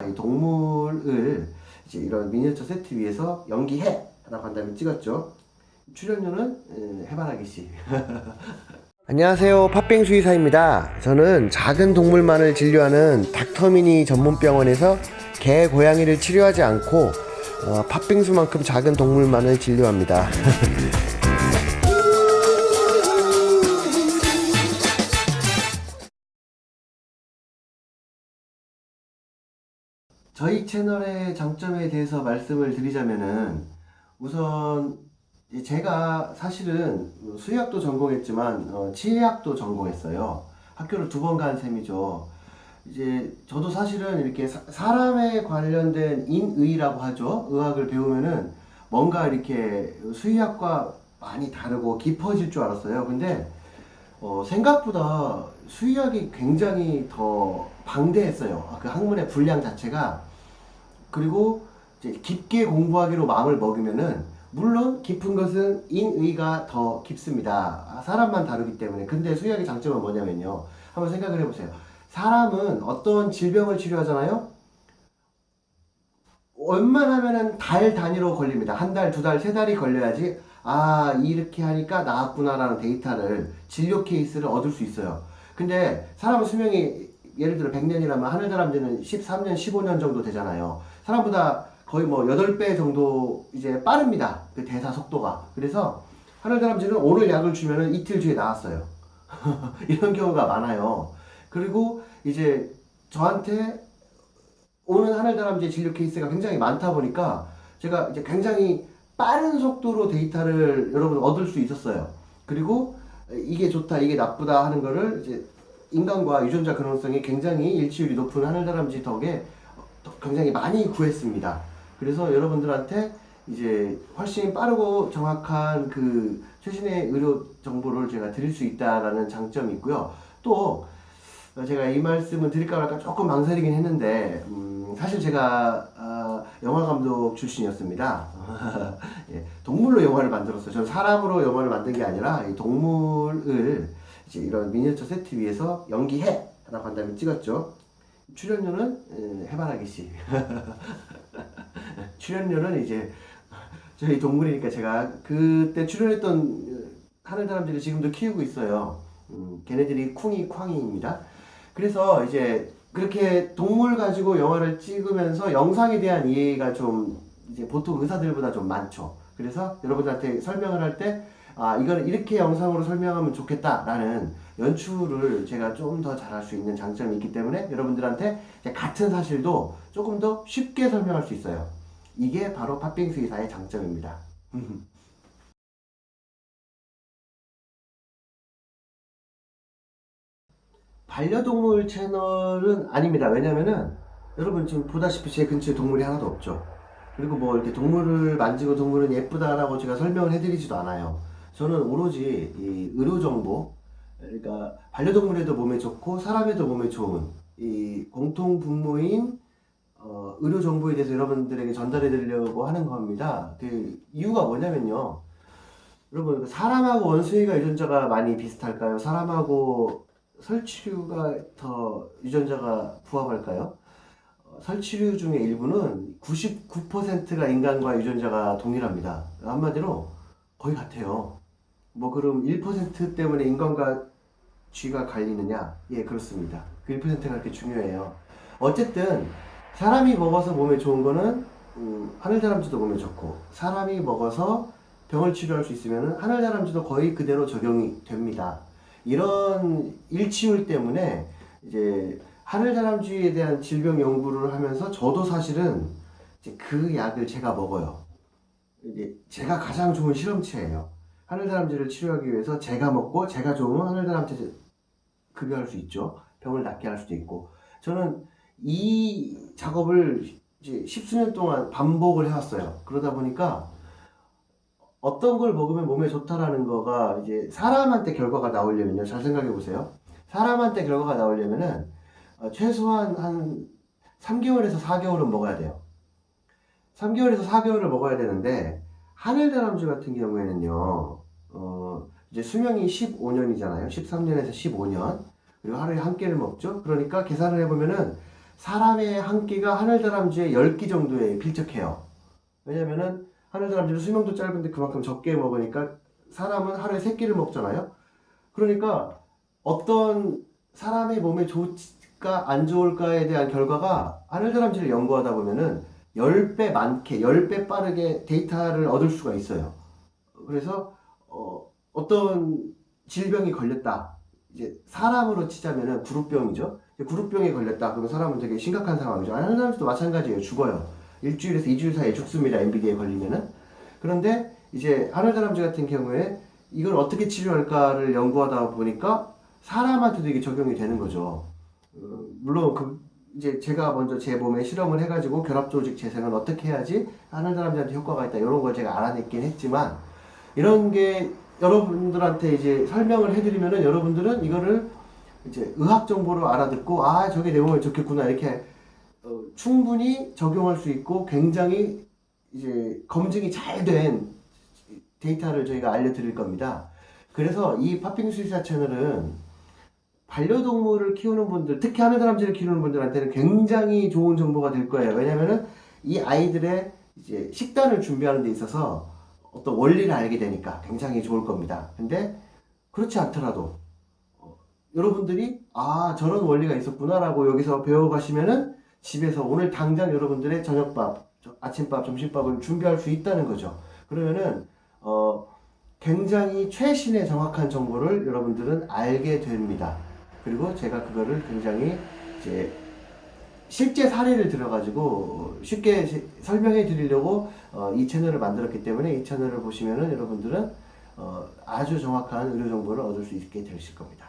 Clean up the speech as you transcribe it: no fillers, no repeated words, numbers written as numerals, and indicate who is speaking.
Speaker 1: 이 동물을 이제 이런 미니어처 세트 위에서 연기해! 라고 한 다음에 찍었죠. 출연료는 해바라기 씨. 안녕하세요, 팥빙 수의사입니다. 저는 작은 동물만을 진료하는 닥터미니 전문병원에서 개, 고양이를 치료하지 않고 팥빙수만큼 작은 동물만을 진료합니다. 저희 채널의 장점에 대해서 말씀을 드리자면은, 우선 제가 사실은 수의학도 전공했지만 치의학도 전공했어요. 학교를 2번 간 셈이죠. 이제 저도 사실은 이렇게 사람에 관련된 인의라고 하죠. 의학을 배우면은 뭔가 이렇게 수의학과 많이 다르고 깊어질 줄 알았어요. 근데 생각보다 수의학이 굉장히 더 방대했어요. 그 학문의 분량 자체가. 그리고 이제 깊게 공부하기로 마음을 먹으면은, 물론 깊은 것은 인의가 더 깊습니다. 사람만 다르기 때문에. 근데 수의학의 장점은 뭐냐면요, 한번 생각을 해보세요. 사람은 어떤 질병을 치료하잖아요. 웬만하면은 달 단위로 걸립니다. 한 달, 2달, 3달이 걸려야지 이렇게 하니까 나았구나라는 데이터를, 진료 케이스를 얻을 수 있어요. 근데 사람은 수명이 예를 들어 100년이라면 하늘다람쥐는 13년, 15년 정도 되잖아요. 사람보다 거의 뭐 8배 정도 이제 빠릅니다. 그 대사 속도가. 그래서 하늘다람쥐는 오늘 약을 주면은 이틀 뒤에 나왔어요. 이런 경우가 많아요. 그리고 이제 저한테 오는 하늘다람쥐 진료 케이스가 굉장히 많다 보니까 제가 이제 굉장히 빠른 속도로 데이터를 여러분 얻을 수 있었어요. 그리고 이게 좋다, 이게 나쁘다 하는 거를 이제 인간과 유전자 그런성이 굉장히 일치율이 높은 하늘다람쥐 덕에 굉장히 많이 구했습니다. 그래서 여러분들한테 이제 훨씬 빠르고 정확한 그 최신의 의료 정보를 제가 드릴 수 있다라는 장점이 있고요. 또 제가 이 말씀을 드릴까 말까 조금 망설이긴 했는데, 사실 제가 영화 감독 출신이었습니다. 예, 동물로 영화를 만들었어요. 저는 사람으로 영화를 만든 게 아니라 이 동물을 이제 이런 미니어처 세트 위에서 연기해! 라고 한 다음에 찍었죠. 출연료는 해바라기 씨. 출연료는 이제 저희 동물이니까 제가 그때 출연했던 하늘다람쥐를 지금도 키우고 있어요. 걔네들이 쿵이 쾅이입니다. 그래서 이제 그렇게 동물 가지고 영화를 찍으면서 영상에 대한 이해가 좀 이제 보통 의사들보다 좀 많죠. 그래서 여러분들한테 설명을 할 때, 이거는 이렇게 영상으로 설명하면 좋겠다라는 연출을 제가 좀 더 잘할 수 있는 장점이 있기 때문에 여러분들한테 같은 사실도 조금 더 쉽게 설명할 수 있어요. 이게 바로 팥빙 수의사의 장점입니다. 반려동물 채널은 아닙니다. 왜냐면은 여러분 지금 보다시피 제 근처에 동물이 하나도 없죠. 그리고 뭐 이렇게 동물을 만지고 동물은 예쁘다라고 제가 설명을 해드리지도 않아요. 저는 오로지 이 의료 정보, 그러니까 반려동물에도 몸에 좋고 사람에도 몸에 좋은 이 공통 분모인 의료 정보에 대해서 여러분들에게 전달해 드리려고 하는 겁니다. 그 이유가 뭐냐면요, 여러분 사람하고 원숭이가 유전자가 많이 비슷할까요? 사람하고 설치류가 더 유전자가 부합할까요? 설치류 중에 일부는 99%가 인간과 유전자가 동일합니다. 한마디로 거의 같아요. 뭐 그럼 1% 때문에 인간과 쥐가 갈리느냐? 예, 그렇습니다. 그 1%가 그렇게 중요해요. 어쨌든 사람이 먹어서 몸에 좋은 거는 하늘다람쥐도 몸에 좋고, 사람이 먹어서 병을 치료할 수 있으면 하늘다람쥐도 거의 그대로 적용이 됩니다. 이런 일치율 때문에 이제 하늘다람쥐에 대한 질병 연구를 하면서 저도 사실은 이제 그 약을 제가 먹어요. 이게 제가 가장 좋은 실험체예요. 하늘다람쥐를 치료하기 위해서 제가 먹고 제가 좋으면 하늘다람쥐 급여할 수 있죠. 병을 낫게 할 수도 있고. 저는 이 작업을 이제 10수년 동안 반복을 해왔어요. 그러다 보니까 어떤 걸 먹으면 몸에 좋다라는 거가 이제 사람한테 결과가 나오려면요. 잘 생각해 보세요. 사람한테 결과가 나오려면은 최소한 한 3개월에서 4개월은 먹어야 돼요. 3개월에서 4개월을 먹어야 되는데, 하늘다람쥐 같은 경우에는요, 이제 수명이 15년이잖아요. 13년에서 15년. 그리고 하루에 한 끼를 먹죠. 그러니까 계산을 해보면은 사람의 한 끼가 하늘다람쥐의 10끼 정도에 필적해요. 왜냐면은 하늘다람쥐는 수명도 짧은데 그만큼 적게 먹으니까 사람은 하루에 3끼를 먹잖아요. 그러니까 어떤 사람의 몸에 좋을까 안 좋을까에 대한 결과가 하늘다람쥐를 연구하다 보면은 10배 많게 10배 빠르게 데이터를 얻을 수가 있어요. 그래서 어떤 질병이 걸렸다. 이제 사람으로 치자면은 구루병이죠. 구루병에 걸렸다. 그러면 사람은 되게 심각한 상황이죠. 하늘다람쥐도 마찬가지예요. 죽어요. 일주일에서 2주일 사이에 죽습니다. MBD에 걸리면은. 그런데 이제 하늘다람쥐 같은 경우에 이걸 어떻게 치료할까를 연구하다 보니까 사람한테도 이게 적용이 되는 거죠. 물론 이제 제가 먼저 제 몸에 실험을 해가지고 결합조직 재생을 어떻게 해야지 하늘다람쥐한테 효과가 있다 이런 걸 제가 알아냈긴 했지만 이런 게 여러분들한테 이제 설명을 해드리면은 여러분들은 이거를 이제 의학 정보로 알아듣고 아 저게 내 몸에 좋겠구나 이렇게 충분히 적용할 수 있고 굉장히 이제 검증이 잘 된 데이터를 저희가 알려드릴 겁니다. 그래서 이 팥빙수의사 채널은 반려동물을 키우는 분들, 특히 하늘다람쥐를 키우는 분들한테는 굉장히 좋은 정보가 될 거예요. 왜냐면은 이 아이들의 이제 식단을 준비하는 데 있어서 어떤 원리를 알게 되니까 굉장히 좋을 겁니다. 근데 그렇지 않더라도 여러분들이 아 저런 원리가 있었구나라고 여기서 배워가시면은 집에서 오늘 당장 여러분들의 저녁밥, 아침밥, 점심밥을 준비할 수 있다는 거죠. 그러면은 굉장히 최신의 정확한 정보를 여러분들은 알게 됩니다. 그리고 제가 그거를 굉장히 이제 실제 사례를 들어가지고 쉽게 설명해 드리려고 이 채널을 만들었기 때문에 이 채널을 보시면은 여러분들은 아주 정확한 의료 정보를 얻을 수 있게 되실 겁니다.